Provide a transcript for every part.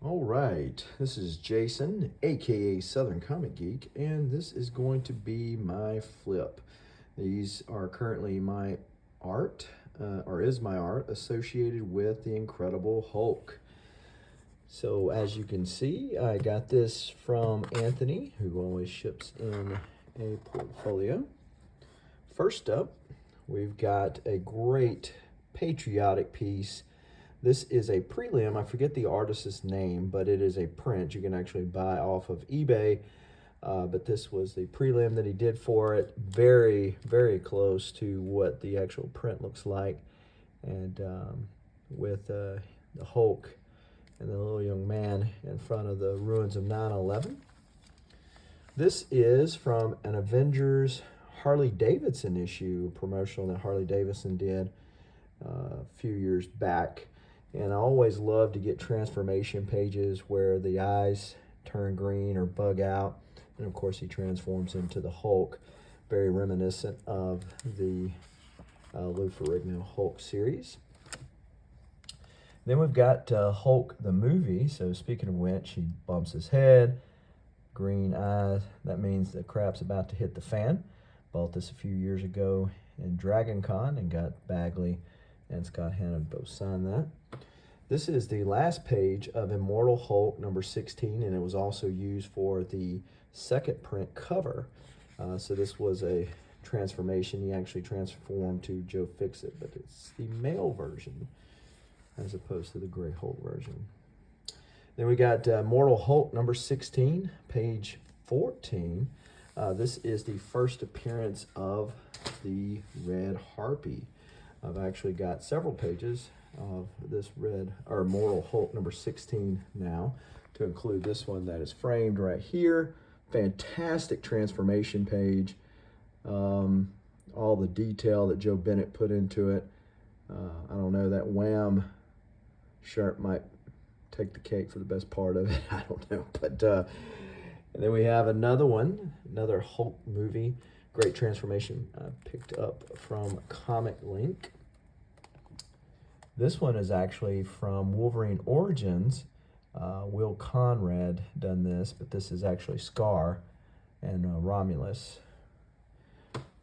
All right, this is Jason, aka Southern Comic Geek, and this is going to be my flip. These are currently my art, or is my art, associated with the Incredible Hulk. So as you can see, I got this from Anthony, who always ships in a portfolio. First up, we've got a great patriotic piece. This is a prelim. I forget the artist's name, but it is a print you can actually buy off of eBay. But this was the prelim that he did for it. Very, very close to what the actual print looks like. And with the Hulk and the little young man in front of the ruins of 9/11. This is from an Avengers Harley Davidson issue, promotional that Harley Davidson did a few years back. And I always love to get transformation pages where the eyes turn green or bug out. And of course he transforms into the Hulk, very reminiscent of the Lou Ferrigno Hulk series. Then we've got Hulk the movie. So speaking of which, he bumps his head, green eyes. That means the crap's about to hit the fan. Bought this a few years ago in Dragon Con and got Bagley and Scott Hanna both signed that. This is the last page of Immortal Hulk number 16, and it was also used for the second print cover. So this was a transformation. He actually transformed to Joe Fixit, but it's the male version as opposed to the Gray Hulk version. Then we got Immortal Hulk number 16, page 14. This is the first appearance of the Red Harpy. I've actually got several pages of this Immortal Hulk number 16 now, to include this one that is framed right here. Fantastic transformation page. All the detail that Joe Bennett put into it. I don't know, that Wham shirt might take the cake for the best part of it. I don't know, but and then we have another one, another Hulk movie. Great transformation picked up from Comic Link. This one is actually from Wolverine Origins. Will Conrad done this, but this is actually Scar and Romulus.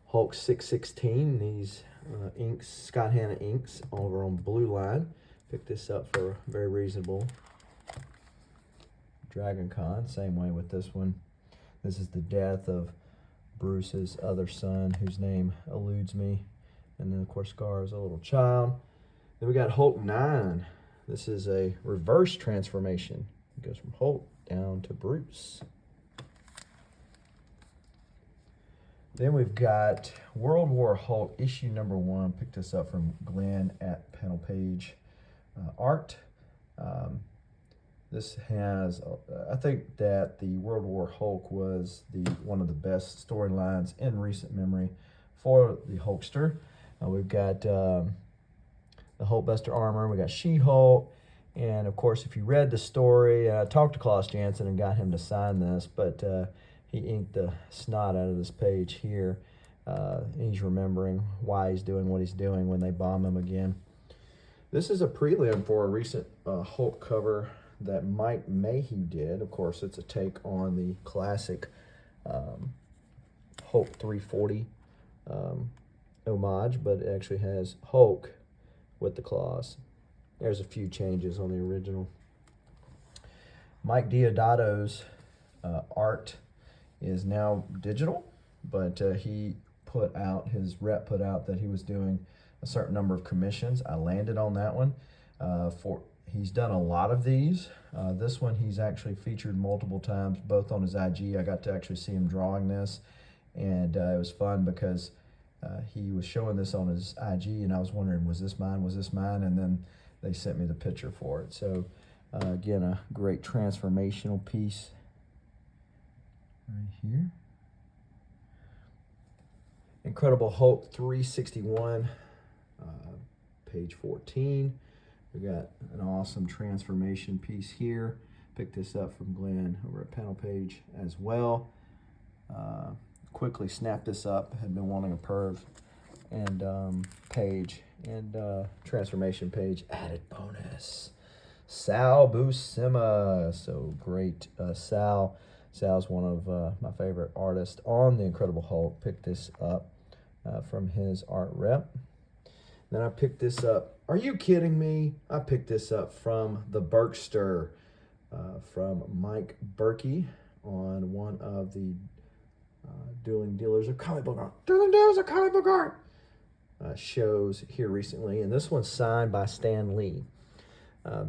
Hulk 616, these inks, Scott Hanna inks over on Blue Line. Picked this up for a very reasonable. Dragon Con, same way with this one. This is the death of Bruce's other son, whose name eludes me. And then, of course, Scar is a little child. Then we got Hulk 9. This is a reverse transformation. It goes from Hulk down to Bruce. Then we've got World War Hulk, issue number 1. Picked this up from Glenn at Panel Page Art. This has, I think that the World War Hulk was one of the best storylines in recent memory for the Hulkster. We've got the Hulkbuster armor, we got She-Hulk, and of course, if you read the story, I talked to Klaus Janson and got him to sign this, but he inked the snot out of this page here. He's remembering why he's doing what he's doing when they bomb him again. This is a prelim for a recent Hulk cover that Mike Mayhew did. Of course, it's a take on the classic Hulk 340 homage, but it actually has Hulk with the claws. There's a few changes on the original. Mike Diodato's art is now digital, but he put out, his rep put out that he was doing a certain number of commissions. I landed on that one. He's done a lot of these. This one he's actually featured multiple times, both on his IG. I got to actually see him drawing this, and it was fun because he was showing this on his IG, and I was wondering, was this mine? Was this mine? And then they sent me the picture for it. So again, a great transformational piece right here. Incredible Hulk 361, page 14. We got an awesome transformation piece here. Picked this up from Glenn over at Panel Page as well. Quickly snapped this up. Had been wanting a perv and page and transformation page added bonus. Sal Buscema. So great. Sal's one of my favorite artists on The Incredible Hulk. Picked this up from his art rep. Then I picked this up. Are you kidding me? I picked this up from the Berkster, from Mike Berkey on one of the Dueling Dealers of Comic Book Art. Dueling Dealers of Comic Book Art shows here recently. And this one's signed by Stan Lee.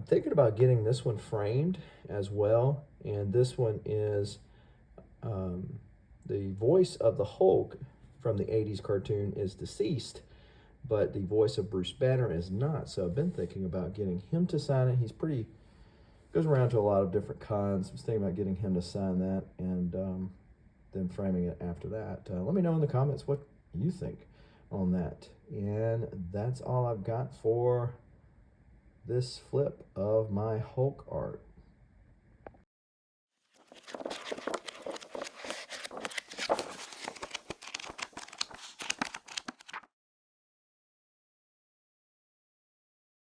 Thinking about getting this one framed as well. And this one is the voice of the Hulk from the 80s cartoon is deceased, but the voice of Bruce Banner is not. So I've been thinking about getting him to sign it. He's goes around to a lot of different cons. I was thinking about getting him to sign that and then framing it after that. Let me know in the comments what you think on that. And that's all I've got for this flip of my Hulk art.